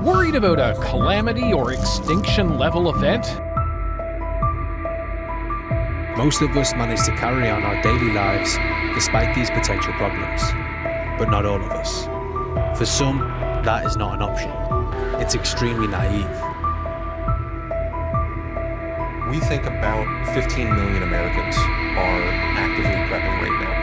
Worried about a calamity or extinction level event? Most of us manage to carry on our daily lives despite these potential problems, but not all of us. For some, that is not an option. It's extremely naive. We think about 15 million Americans are actively prepping right now.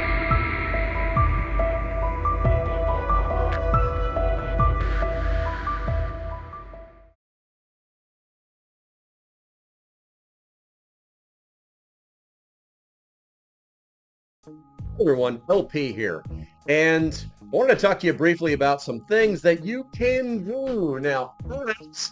Hey everyone, LP here, and I wanted to talk to you briefly about some things that you can do. Now, as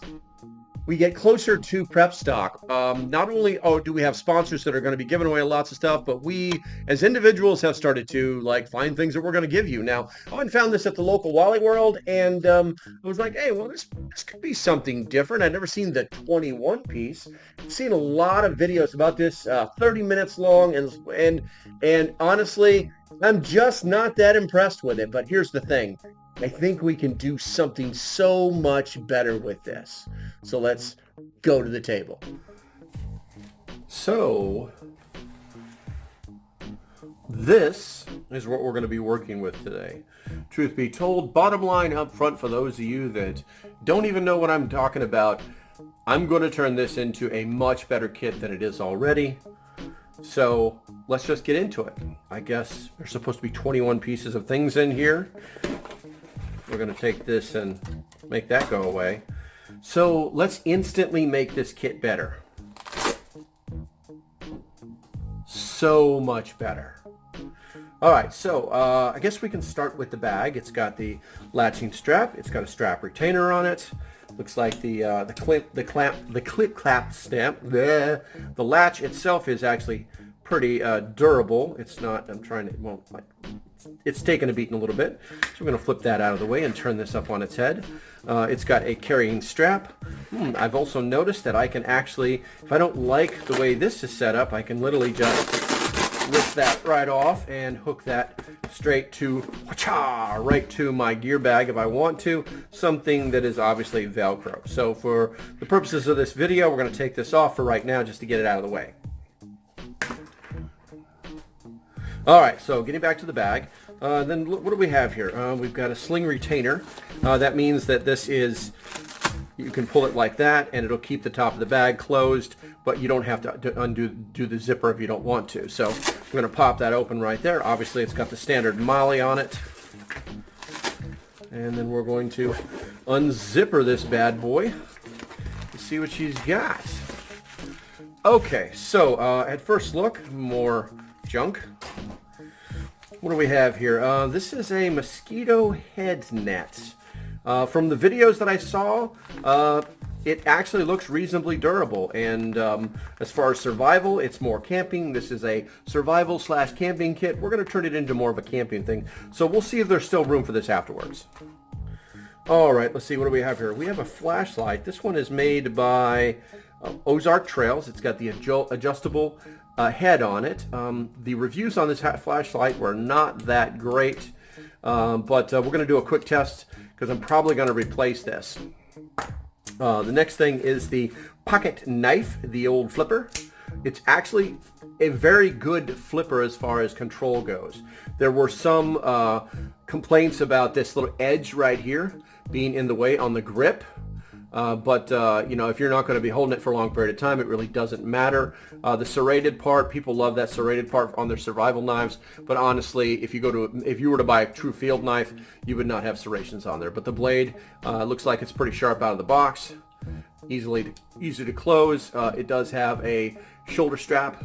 we get closer to prep stock, not only do we have sponsors that are going to be giving away lots of stuff, but we as individuals have started to find things that we're going to give you. Now, I went and found this at the local Wally World, and I was like, hey, well, this could be something different. I'd never seen the 21 piece. I've seen a lot of videos about this, 30 minutes long, and honestly, I'm just not that impressed with it. But here's the thing. I think we can do something so much better with this. So let's go to the table. So this is what we're going to be working with today. Truth be told, bottom line up front for those of you that don't even know what I'm talking about, I'm going to turn this into a much better kit than it is already. So let's just get into it. I guess there's supposed to be 21 pieces of things in here. We're going to take this and make that go away. So let's instantly make this kit better. So much better. All right, so I guess we can start with the bag. It's got the latching strap. It's got a strap retainer on it. Looks like the clip clamp stamp. The latch itself is actually pretty durable. It's not. It's taken a beating a little bit. So we're going to flip that out of the way and turn this up on its head. It's got a carrying strap. I've also noticed that I can actually, if I don't like the way this is set up, I can literally just lift that right off and hook that straight to, right to my gear bag if I want to. Something that is obviously Velcro. So for the purposes of this video, we're going to take this off for right now just to get it out of the way. All right, so getting back to the bag, then what do we have here? We've got a sling retainer. That means that this is, you can pull it like that and it'll keep the top of the bag closed, but you don't have to undo the zipper if you don't want to. So we're going to pop that open right there. Obviously, it's got the standard MOLLE on it. And then we're going to unzipper this bad boy to see what she's got. Okay, so at first look, more junk. What do we have here? This is a mosquito head net. From the videos that I saw, it actually looks reasonably durable. And as far as survival, it's more camping. This is a survival / camping kit. We're going to turn it into more of a camping thing. So we'll see if there's still room for this afterwards. All right, let's see. What do we have here? We have a flashlight. This one is made by Ozark Trails. It's got the adjustable head on it. The reviews on this flashlight were not that great, but we're going to do a quick test because I'm probably going to replace this. The next thing is the pocket knife, the old flipper. It's actually a very good flipper as far as control goes. There were some complaints about this little edge right here being in the way on the grip. But you know, if you're not going to be holding it for a long period of time, it really doesn't matter. The serrated part, people love that serrated part on their survival knives. But honestly, if you were to buy a true field knife, you would not have serrations on there. But the blade looks like it's pretty sharp out of the box, easy to close. It does have a shoulder strap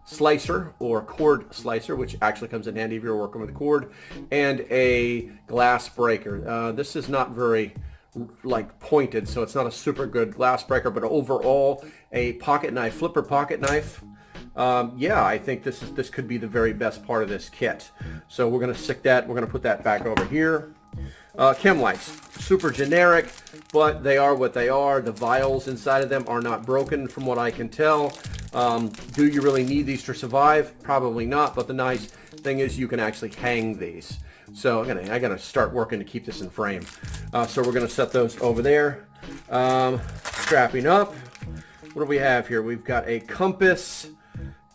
slicer or cord slicer, which actually comes in handy if you're working with a cord, and a glass breaker. This is not very pointed, so it's not a super good glass breaker, but overall a pocket knife, flipper pocket knife. Yeah, I think this could be the very best part of this kit. So we're going to stick that, we're going to put that back over here. Chem lights, super generic, but they are what they are. The vials inside of them are not broken from what I can tell. Do you really need these to survive? Probably not, but the nice thing is you can actually hang these. So I gotta start working to keep this in frame. So we're gonna set those over there. Strapping up. What do we have here? We've got a compass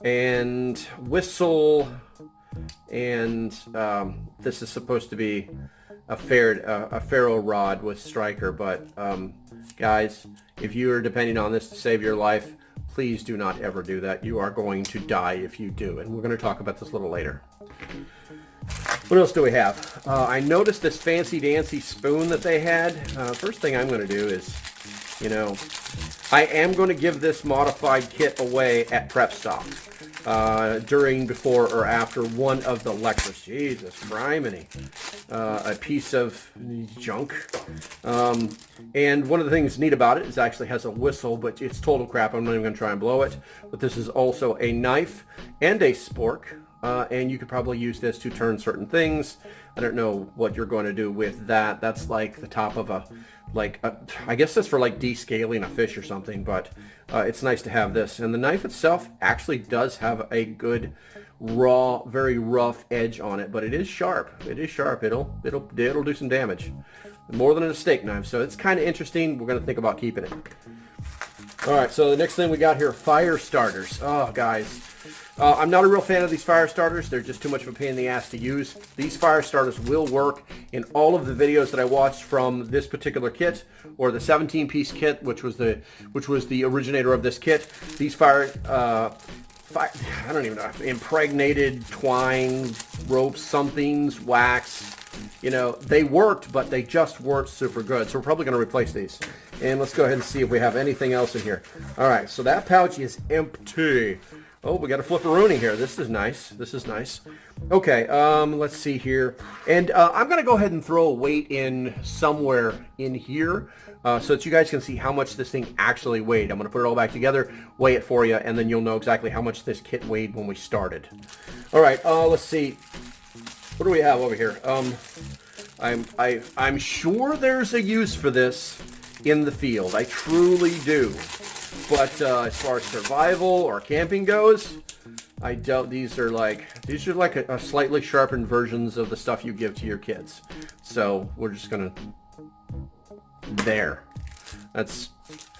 and whistle, and this is supposed to be a ferro rod with striker, but guys, if you are depending on this to save your life, please do not ever do that. You are going to die if you do, and we're going to talk about this a little later. What else do we have? I noticed this fancy dancy spoon that they had. First thing I'm going to do is, I am going to give this modified kit away at Prep Stop during, before, or after one of the lectures. Jesus, criminy. A piece of junk. And one of the things neat about it is it actually has a whistle, but it's total crap. I'm not even going to try and blow it. But this is also a knife and a spork. And you could probably use this to turn certain things. I don't know what you're going to do with that. That's like the top of I guess that's for like descaling a fish or something, but it's nice to have this. And the knife itself actually does have a good raw, very rough edge on it, but it is sharp. It is sharp. It'll do some damage. More than a steak knife, so it's kind of interesting. We're going to think about keeping it. All right, so the next thing we got here, fire starters. Oh, guys. I'm not a real fan of these fire starters. They're just too much of a pain in the ass to use. These fire starters will work in all of the videos that I watched from this particular kit, or the 17-piece kit, which was the originator of this kit. These I don't even know, impregnated twine, rope, somethings, wax. They worked, but they just weren't super good. So we're probably going to replace these. And let's go ahead and see if we have anything else in here. All right, so that pouch is empty. Oh, we got a flipperoonie here. This is nice. This is nice. Okay, let's see here. And I'm going to go ahead and throw a weight in somewhere in here so that you guys can see how much this thing actually weighed. I'm going to put it all back together, weigh it for you, and then you'll know exactly how much this kit weighed when we started. All right, let's see. What do we have over here? I'm sure there's a use for this in the field. I truly do. But as far as survival or camping goes, I doubt these are like a slightly sharpened versions of the stuff you give to your kids. So we're just gonna there. That's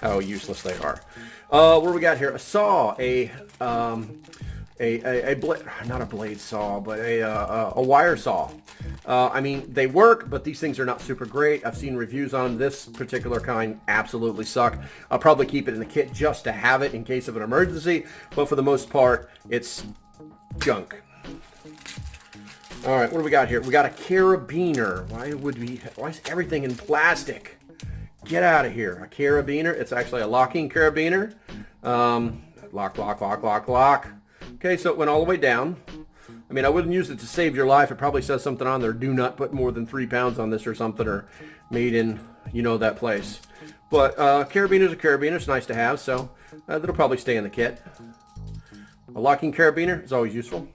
how useless they are. What do we got here? A saw, a blade, not a blade saw, but a wire saw. I mean, they work, but these things are not super great. I've seen reviews on this particular kind absolutely suck. I'll probably keep it in the kit just to have it in case of an emergency, but for the most part, it's junk. All right, what do we got here? We got a carabiner. Why is everything in plastic? Get out of here. A carabiner. It's actually a locking carabiner. Lock, lock, lock, lock, lock. Okay, so it went all the way down. I mean, I wouldn't use it to save your life. It probably says something on there. Do not put more than 3 pounds on this or something, or made in, that place. But carabiner's a carabiner. It's nice to have, so that'll probably stay in the kit. A locking carabiner is always useful.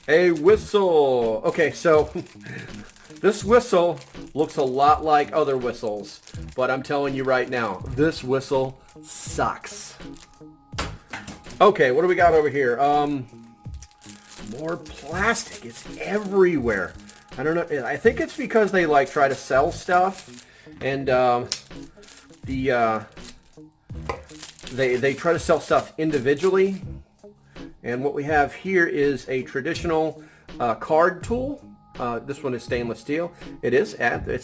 A whistle. Okay, so this whistle looks a lot like other whistles, but I'm telling you right now, this whistle sucks. Okay, what do we got over here? More plastic. It's everywhere. I don't know. I think it's because they try to sell stuff, and they try to sell stuff individually. And what we have here is a traditional card tool. This one is stainless steel. It's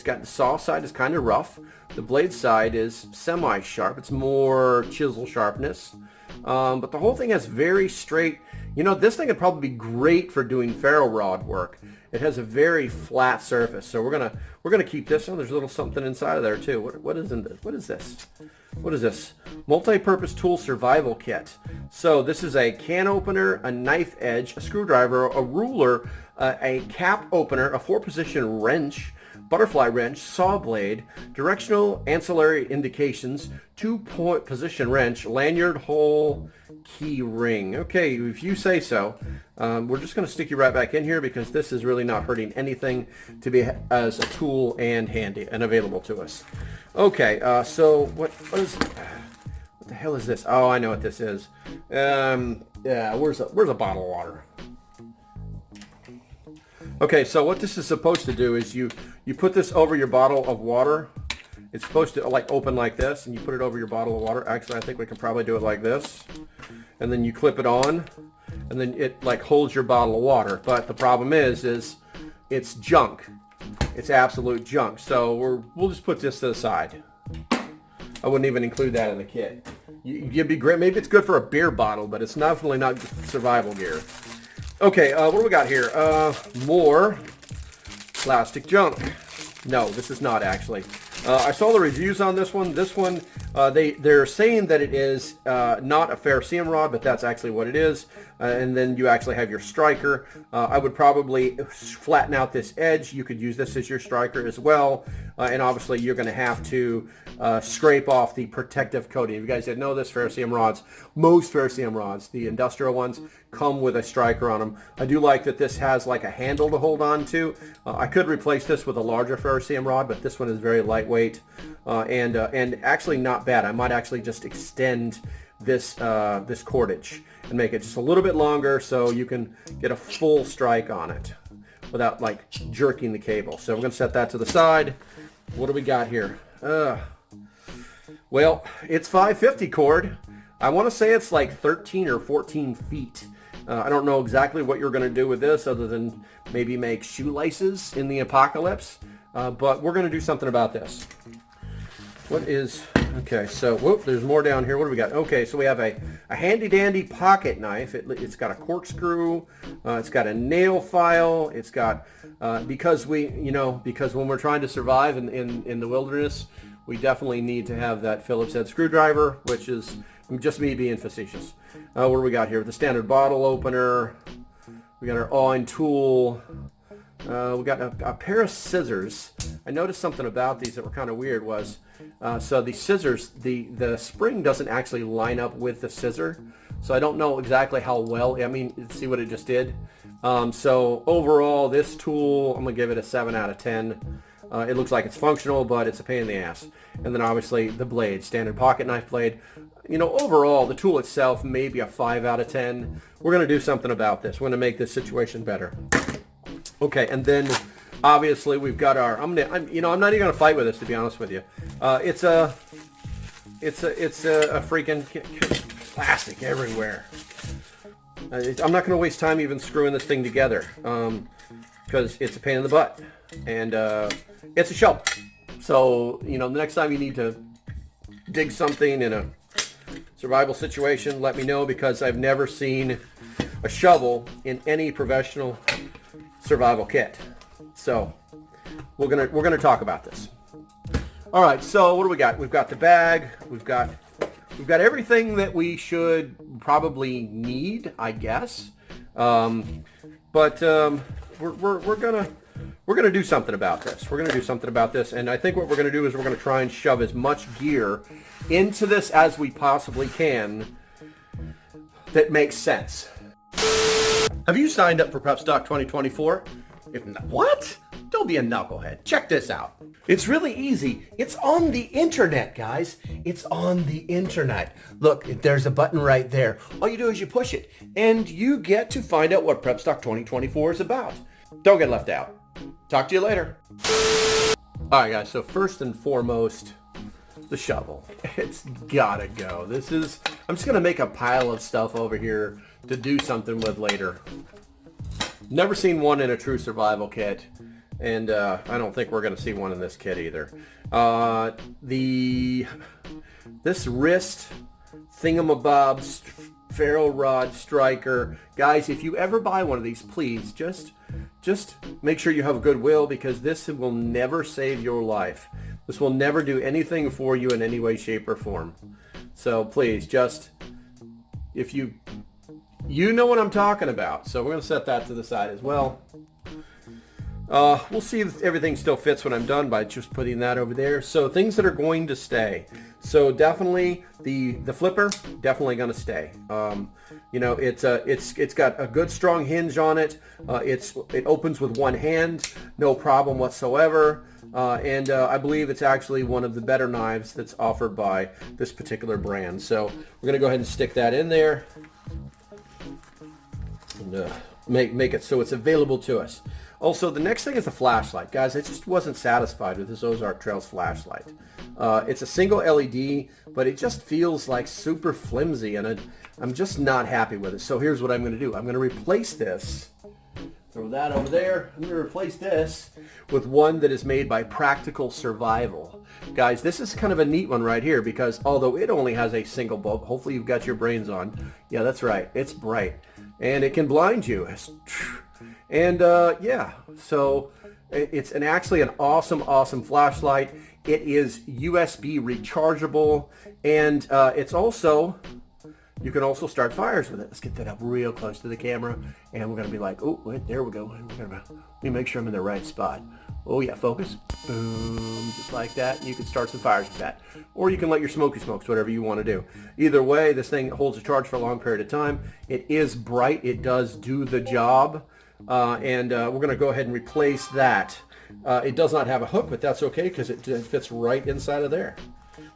got the saw side is kind of rough. The blade side is semi-sharp. It's more chisel sharpness. But the whole thing has very straight. This thing would probably be great for doing ferro rod work. It has a very flat surface, so we're gonna keep this one. There's a little something inside of there too. What is this? What is this? Multi-purpose tool survival kit. So this is a can opener, a knife edge, a screwdriver, a ruler, a cap opener, a 4-position wrench, butterfly wrench, saw blade, directional ancillary indications, 2-point position wrench, lanyard, hole, key ring. Okay, if you say so. We're just going to stick you right back in here because this is really not hurting anything to be as a tool and handy and available to us. Okay, so what the hell is this? Oh, I know what this is. Yeah, where's a bottle of water? Okay, so what this is supposed to do is you put this over your bottle of water. It's supposed to like open like this, and you put it over your bottle of water. Actually, I think we can probably do it like this. And then you clip it on, and then it like holds your bottle of water. But the problem is it's junk. It's absolute junk. So we'll just put this to the side. I wouldn't even include that in the kit. You'd be great. Maybe it's good for a beer bottle, but it's definitely not survival gear. Okay, what do we got here? More plastic junk. No, this is not actually. I saw the reviews on this one. This one, they're saying that it is not a ferrocerium rod, but that's actually what it is. And then you actually have your striker. I would probably flatten out this edge. You could use this as your striker as well. And obviously you're going to have to scrape off the protective coating. If you guys didn't know this, ferrocerium rods, most ferrocerium rods, the industrial ones, come with a striker on them. I do like that this has like a handle to hold on to. I could replace this with a larger ferrocerium rod, but this one is very lightweight and actually not bad. I might actually just extend this this cordage and make it just a little bit longer so you can get a full strike on it without like jerking the cable. So we're going to set that to the side. What do we got here? Well, it's 550 cord. I want to say it's like 13 or 14 feet. I don't know exactly what you're going to do with this other than maybe make shoelaces in the apocalypse. But we're going to do something about this. What is... Okay, so whoop, there's more down here. What do we got? Okay, so we have a handy dandy pocket knife. It's got a corkscrew. It's got a nail file. It's got because when we're trying to survive in the wilderness, we definitely need to have that Phillips head screwdriver, which is just me being facetious. What do we got here? The standard bottle opener. We got our awing tool. We got a pair of scissors. I noticed something about these that were kind of weird was, so the scissors, the spring doesn't actually line up with the scissor. So I don't know exactly how well, I mean, see what it just did. So overall, this tool, I'm going to give it a 7 out of 10. It looks like it's functional, but it's a pain in the ass. And then obviously the blade, standard pocket knife blade. You know, overall, the tool itself, maybe a 5 out of 10. We're going to do something about this. We're going to make this situation better. Okay, and then obviously we've got our. I'm not even going to fight with this, to be honest with you. It's a freaking plastic everywhere. I'm not going to waste time even screwing this thing together because it's a pain in the butt, and it's a shovel. So the next time you need to dig something in a survival situation, let me know, because I've never seen a shovel in any professional survival kit. So we're gonna talk about this. All right, so what do we got? We've got the bag. We've got everything that we should probably need, I guess. But we're gonna do something about this. We're gonna do something about this, and I think what we're gonna do is we're gonna try and shove as much gear into this as we possibly can that makes sense. Have you signed up for Prep Stock 2024? If not, what? Don't be a knucklehead. Check this out. It's really easy. It's on the internet, guys. It's on the internet. Look, there's a button right there. All you do is you push it, and you get to find out what Prep Stock 2024 is about. Don't get left out. Talk to you later. All right, guys. So first and foremost, the shovel. It's gotta go. I'm just gonna make a pile of stuff over here to do something with later. Never seen one in a true survival kit, and I don't think we're gonna see one in this kit either. This wrist thingamabobs ferro rod striker, guys, if you ever buy one of these, please just make sure you have goodwill, because this will never save your life. This will never do anything for you in any way, shape, or form. So please, if you know what I'm talking about. So we're going to set that to the side as well. We'll see if everything still fits when I'm done by just putting that over there. So things that are going to stay. So definitely the flipper, definitely going to stay. It's got a good strong hinge on it. It opens with one hand, no problem whatsoever. And I believe it's actually one of the better knives that's offered by this particular brand. So we're going to go ahead and stick that in there and make it so it's available to us. Also, the next thing is the flashlight. Guys, I just wasn't satisfied with this Ozark Trails flashlight. It's a single LED, but it just feels like super flimsy, and I'm just not happy with it. So here's what I'm going to do. I'm going to replace this. Throw that over there. I'm going to replace this with one that is made by Practical Survival. Guys, this is kind of a neat one right here because although it only has a single bulb, hopefully you've got your brains on. Yeah, that's right. It's bright. And it can blind you. And yeah, so it's actually an awesome flashlight. It is USB rechargeable, and it's also, you can also start fires with it. Let's get that up real close to the camera, and we're gonna be like, oh, wait, there we go. Let me make sure I'm in the right spot. Oh yeah, focus. Boom, just like that. And you can start some fires with that. Or you can let your smoky smokes, whatever you want to do. Either way, this thing holds a charge for a long period of time. It is bright. It does do the job. And we're going to go ahead and replace that. It does not have a hook, but that's okay because it fits right inside of there.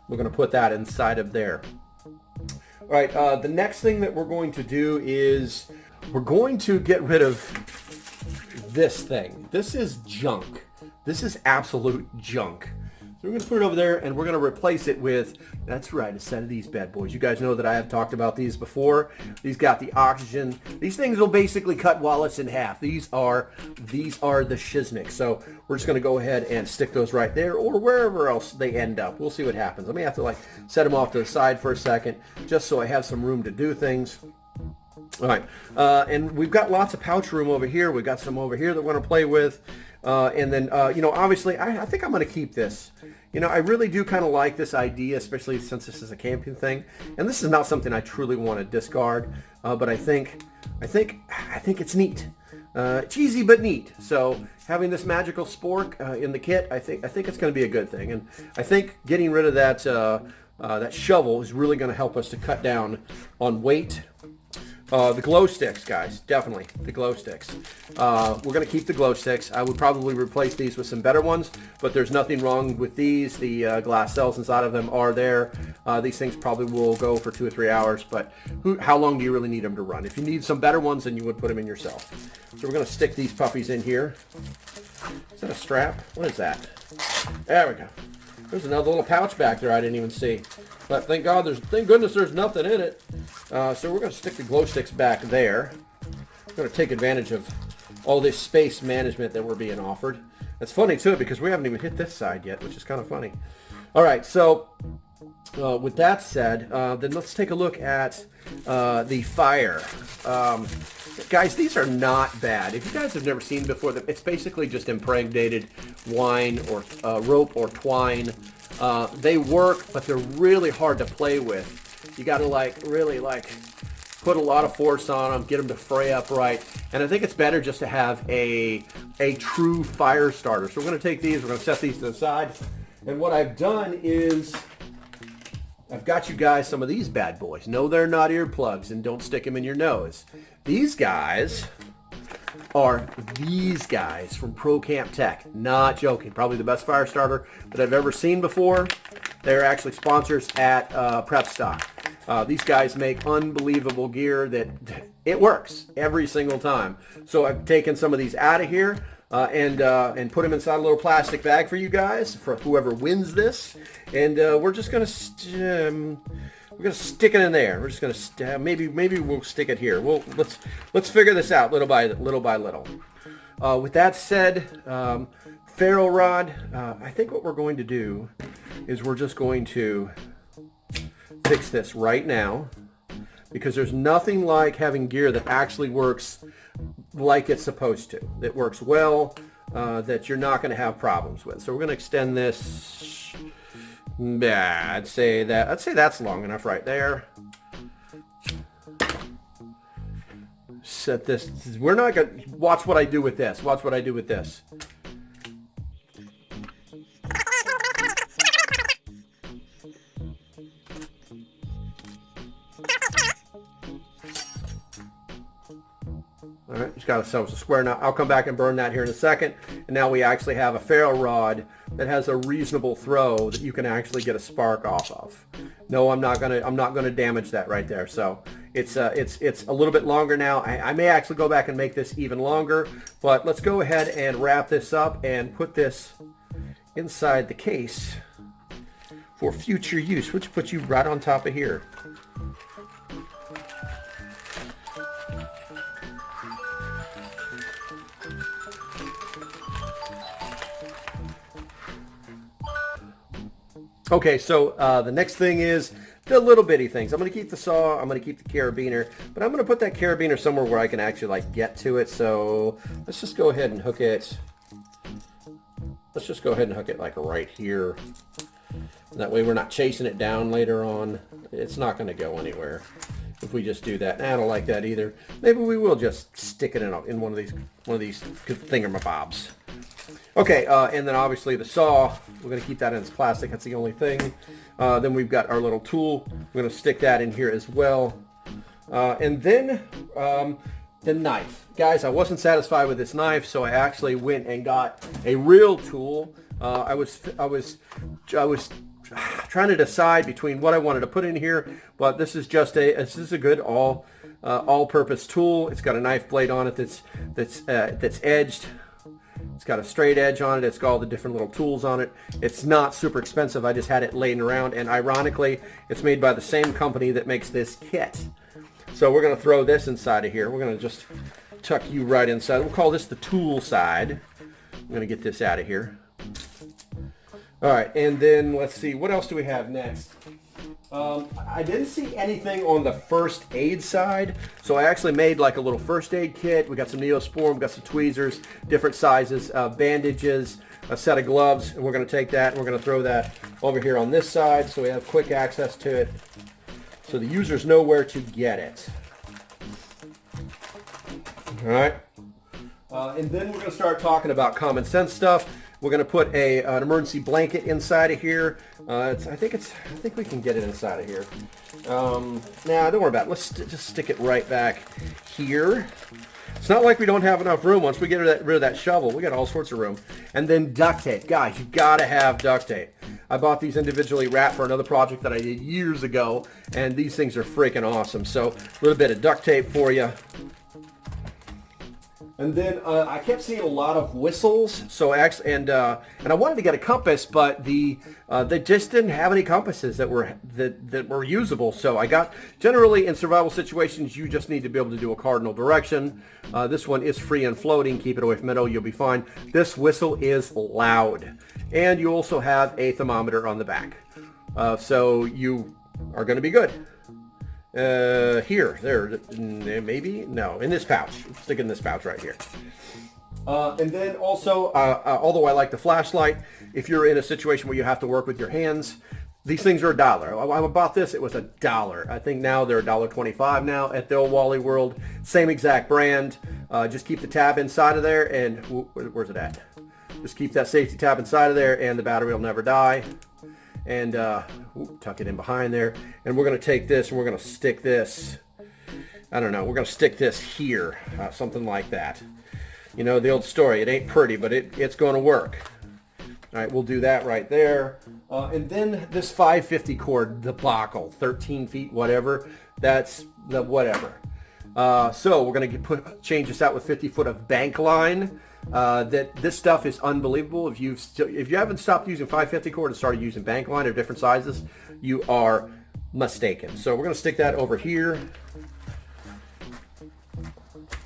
We're going to put that inside of there. All right, the next thing that we're going to do is we're going to get rid of this thing. This is junk. This is absolute junk. So we're going to put it over there, and we're going to replace it with, that's right, a set of these bad boys. You guys know that I have talked about these before. These got the oxygen. These things will basically cut wallets in half. These are the Shizniks. So we're just going to go ahead and stick those right there or wherever else they end up. We'll see what happens. I may have to like set them off to the side for a second just so I have some room to do things. All right, and we've got lots of pouch room over here. We've got some over here that we're going to play with. And then, you know, obviously, I think I'm going to keep this. You know, I really do kind of like this idea, especially since this is a camping thing. And this is not something I truly want to discard, but I think it's neat. Cheesy but neat. So having this magical spork in the kit, I think it's going to be a good thing. And I think getting rid of that that shovel is really going to help us to cut down on weight. The glow sticks, guys, definitely the glow sticks. We're going to keep the glow sticks. I would probably replace these with some better ones, but there's nothing wrong with these. The glass cells inside of them are there. These things probably will go for 2 or 3 hours, but how long do you really need them to run? If you need some better ones, then you would put them in yourself. So we're going to stick these puppies in here. Is that a strap? What is that? There we go. There's another little pouch back there I didn't even see. But thank goodness there's nothing in it. So we're going to stick the glow sticks back there. We're going to take advantage of all this space management that we're being offered. It's funny too because we haven't even hit this side yet, which is kind of funny. All right, so with that said, then let's take a look at the fire. Guys, these are not bad. If you guys have never seen before, it's basically just impregnated wine or rope or twine. They work, but they're really hard to play with. You got to really put a lot of force on them, get them to fray up right. And I think it's better just to have a true fire starter. So we're going to take these, we're going to set these to the side. And what I've done is I've got you guys some of these bad boys. No, they're not earplugs, and don't stick them in your nose. These guys are these guys from Pro Camp Tech. Not joking. Probably the best fire starter that I've ever seen before. They're actually sponsors at Prep Stock. These guys make unbelievable gear that it works every single time. So I've taken some of these out of here and put them inside a little plastic bag for you guys, for whoever wins this. And we're just gonna stick it in there. We're just gonna maybe we'll stick it here. Let's figure this out little by little. With that said, ferro rod. I think what we're going to do is we're just going to fix this right now, because there's nothing like having gear that actually works like it's supposed to. That works well, that you're not going to have problems with. So we're going to extend this. I'd say that's long enough right there. Set this. We're not going to watch what I do with this. Watch what I do with this. All right, just got ourselves a square now. I'll come back and burn that here in a second. And now we actually have a ferro rod that has a reasonable throw that you can actually get a spark off of. No, I'm not gonna damage that right there. So it's a little bit longer now. I may actually go back and make this even longer, but let's go ahead and wrap this up and put this inside the case for future use, which puts you right on top of here. Okay, so the next thing is the little bitty things. I'm going to keep the saw, I'm going to keep the carabiner, but I'm going to put that carabiner somewhere where I can actually like get to it. So let's just go ahead and hook it. Let's just go ahead and hook it like right here. That way we're not chasing it down later on. It's not going to go anywhere if we just do that. I don't like that either. Maybe we will just stick it in one of these thingamabobs. Okay, and then obviously the saw, we're going to keep that in its plastic. That's the only thing. Then we've got our little tool. We're going to stick that in here as well. And then the knife. Guys, I wasn't satisfied with this knife, so I actually went and got a real tool. I was trying to decide between what I wanted to put in here, but this is a good all-purpose tool. It's got a knife blade on it that's edged. It's got a straight edge on it. It's got all the different little tools on it. It's not super expensive. I just had it laying around, and ironically, it's made by the same company that makes this kit. So we're going to throw this inside of here. We're going to just tuck you right inside. We'll call this the tool side. I'm going to get this out of here. All right, and then let's see, what else do we have next? I didn't see anything on the first aid side, so I actually made like a little first aid kit. We got some Neosporin, we got some tweezers, different sizes, bandages, a set of gloves, and we're going to take that and we're going to throw that over here on this side so we have quick access to it, so the users know where to get it. All right, and then we're going to start talking about common sense stuff. We're going to put an emergency blanket inside of here. I think we can get it inside of here. Nah, don't worry about it. Let's just stick it right back here. It's not like we don't have enough room. Once we get rid of that shovel, we got all sorts of room. And then duct tape. Guys, you got to have duct tape. I bought these individually wrapped for another project that I did years ago, and these things are freaking awesome. So a little bit of duct tape for you. And then I kept seeing a lot of whistles, so actually, and I wanted to get a compass, but they just didn't have any compasses that were usable. So I got, generally in survival situations, you just need to be able to do a cardinal direction. This one is free and floating. Keep it away from metal, you'll be fine. This whistle is loud, and you also have a thermometer on the back, so you are going to be good. There, maybe? No, in this pouch. Stick it in this pouch right here. And then also, although I like the flashlight, if you're in a situation where you have to work with your hands, these things are $1. I bought this, it was $1. I think now they're $1.25 now at the old Wally World. Same exact brand. Just keep the tab inside of there, and where's it at? Just keep that safety tab inside of there, and the battery will never die. And tuck it in behind there, and we're going to take this and we're going to stick this, I don't know, we're going to stick this here, something like that. You know the old story, it ain't pretty, but it's going to work. All right, we'll do that right there. And then this 550 cord debacle, 13 feet, whatever, that's the whatever. So we're going to change this out with 50 foot of bank line. This stuff is unbelievable. If you haven't stopped using 550 cord and started using bank line of different sizes, you are mistaken. So we're going to stick that over here,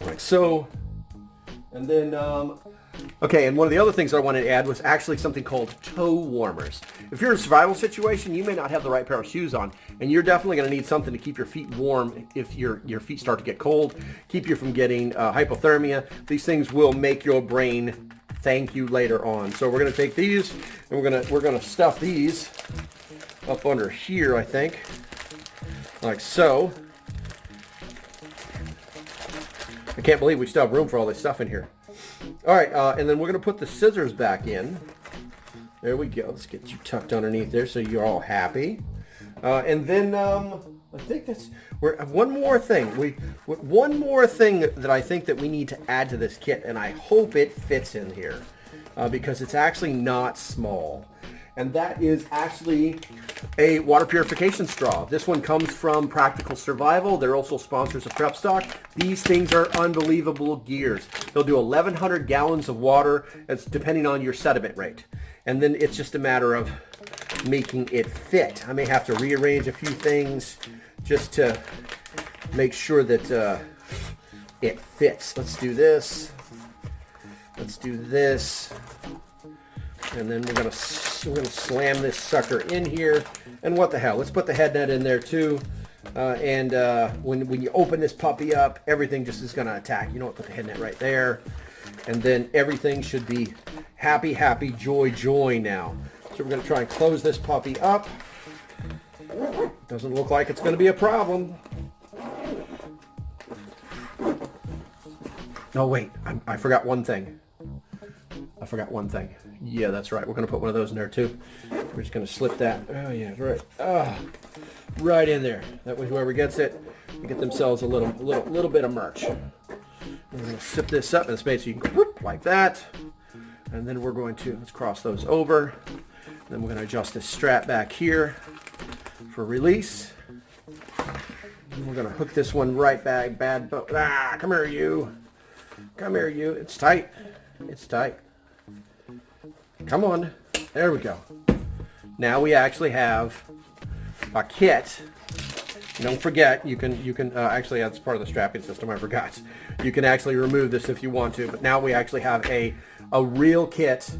like so. And then okay, and one of the other things I wanted to add was actually something called toe warmers. If you're in a survival situation, you may not have the right pair of shoes on, and you're definitely going to need something to keep your feet warm if your feet start to get cold, keep you from getting hypothermia. These things will make your brain thank you later on. So we're going to take these and we're going to stuff these up under here, I think, like so. I can't believe we still have room for all this stuff in here. All right, and then we're going to put the scissors back in. There we go. Let's get you tucked underneath there so you're all happy. And then I think that's one more thing that I think that we need to add to this kit, and I hope it fits in here because it's actually not small. and that is actually a water purification straw. This one comes from Practical Survival. They're also sponsors of Prep Stock. These things are unbelievable gears. They'll do 1,100 gallons of water, as depending on your sediment rate. And then it's just a matter of making it fit. I may have to rearrange a few things just to make sure that it fits. Let's do this. Let's do this. And then we're gonna slam this sucker in here. And what the hell? Let's put the head net in there too. When you open this puppy up, everything just is gonna attack. You know what? Put the head net right there. And then everything should be happy, happy, joy, joy now. So we're gonna try and close this puppy up. Doesn't look like it's gonna be a problem. Oh wait, I forgot one thing. Yeah, that's right. We're gonna put one of those in there too. We're just gonna slip that. Oh yeah, right. Right in there. That way, whoever gets it, they get themselves a little bit of merch. We're gonna sip this up in space so you can go whoop, like that. And then we're going to let's cross those over. Then we're gonna adjust this strap back here for release. And we're gonna hook this one right back. Come here, you. Come here, you. It's tight. It's tight. Come on. There we go. Now we actually have a kit. Don't forget, you can actually, that's part of the strapping system, I forgot. You can actually remove this if you want to, but now we actually have a real kit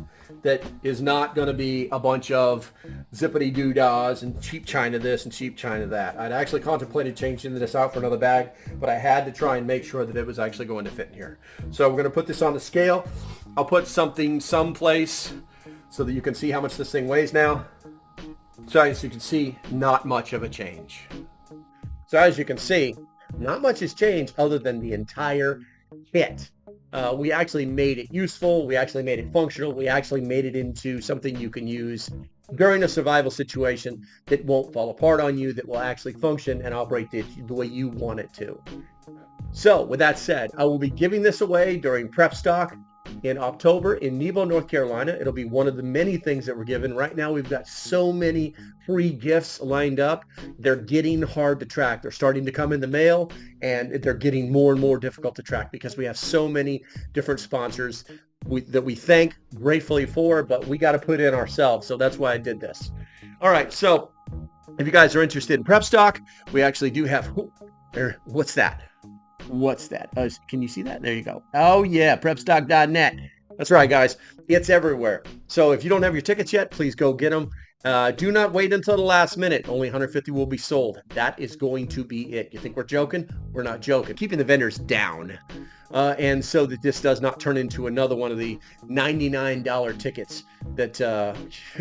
that is not going to be a bunch of zippity-doo-dahs and cheap China this and cheap China that. I'd actually contemplated changing this out for another bag, but I had to try and make sure that it was actually going to fit in here. So we're going to put this on the scale. I'll put something someplace so that you can see how much this thing weighs now. So as you can see, not much of a change. So as you can see, not much has changed other than the entire kit. We actually made it useful. We actually made it functional. We actually made it into something you can use during a survival situation that won't fall apart on you, that will actually function and operate the way you want it to. So with that said, I will be giving this away during Prep Stock in October in Nebo, North Carolina. It'll be one of the many things that we're given. Right now, we've got so many free gifts lined up. They're getting hard to track. They're starting to come in the mail, and they're getting more and more difficult to track because we have so many different sponsors that we thank gratefully for, but we got to put in ourselves. So that's why I did this. All right. So if you guys are interested in Prep Stock, we actually do have, what's that? What's that? Can you see that? There you go. Oh yeah, prepstock.net. That's right, guys. It's everywhere. So if you don't have your tickets yet, please go get them. Do not wait until the last minute. Only 150 will be sold. That is going to be it. You think we're joking? We're not joking. Keeping the vendors down. And so that this does not turn into another one of the $99 tickets that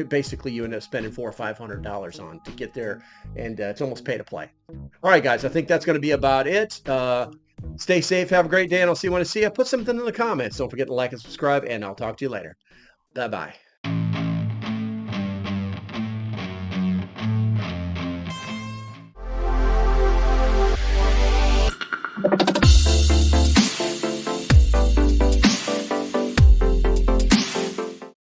basically you end up spending $400 or $500 on to get there. And it's almost pay to play. All right, guys. I think that's going to be about it. Stay safe. Have a great day, and I'll see you when I see you. Put something in the comments. Don't forget to like and subscribe, and I'll talk to you later. Bye-bye.